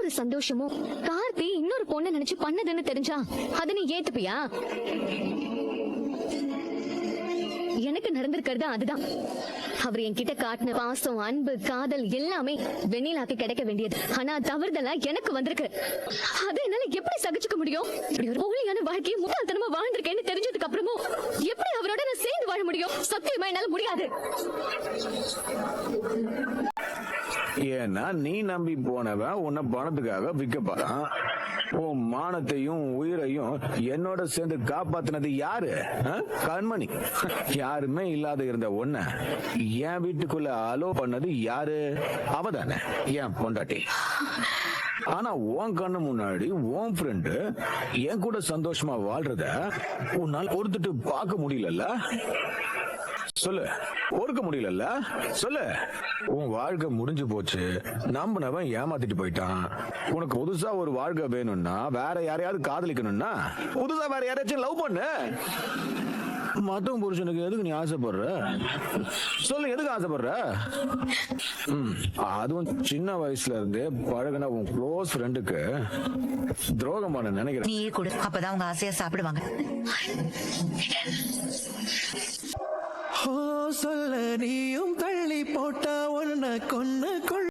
ஒரு சந்தோஷமும் கார்த்தி இன்னொரு பொண்ணை நினைச்சு பண்ணதுன்னு தெரிஞ்சா அதை நீ ஏத்துப்பியா? எனக்கு நடந்திருக்கிறது அதுதான். அவர் என்கிட்ட காட்டின பாசம், அன்பு, காதல் எல்லாமே வெண்ணிலாக்கு கிடைக்க வேண்டியது. ஆனா தவறுதலா எனக்கு வந்திருக்கு. அதை என்னால எப்படி சகிச்சுக்க முடியும்? இப்படி ஒரு போலியான வாழ்க்கையை முட்டாள்தனமா வாழ்ந்திருக்கேன்னு தெரிஞ்சதுக்கு அப்புறமும் எப்படி அவரோட நான் சேர்ந்து வாழ முடியும்? சத்தியமா என்னால முடியாது. ஏன்னா நீ நம்பி போனவன் உன்னை பணத்துக்காக விற்க போறான். உன் மானத்தையும் உயிரையும் என்னோட சேர்ந்து காப்பாத்தினது யாரு? கண்மணி. யாருமே இல்லாத இருந்த உன்னை என் வீட்டுக்குள்ள அலோ பண்ணது யாரு? அவதானே என் பொண்டாட்டி. ஆனா உன் கண்ணு முன்னாடி உன் ஃப்ரெண்டு என் கூட சந்தோஷமா வாழ்றத உன்னால் பொறுத்துட்டு பார்க்க முடியல. சொல்லு, பொறுக்க முடியல. சொல்லு. உன் வாழ்க்கை முடிஞ்சு போச்சு. நம்பினவன் ஏமாத்திட்டு போயிட்டான். உனக்கு புதுசா ஒரு வாழ்க்கை வேணும்னா, வேற யாரையாவது காதலிக்கணும்னா புதுசா வேற யாரையாச்சும் லவ் பண்ணு. மத்தவன் புருஷனுக்கு எதுக்கு நீ ஆசைப்படுற? சொல்லு, எதுக்கு ஆசைப்படுற? அதுவும் சின்ன வயசுல இருந்து பழகின உன் க்ளோஸ் ஃப்ரெண்டுக்கு துரோகம் பண்ண நினைக்கிறேன். நீயே கொடு, அப்பதான் அவங்க ஆசையா சாப்பிடுவாங்க.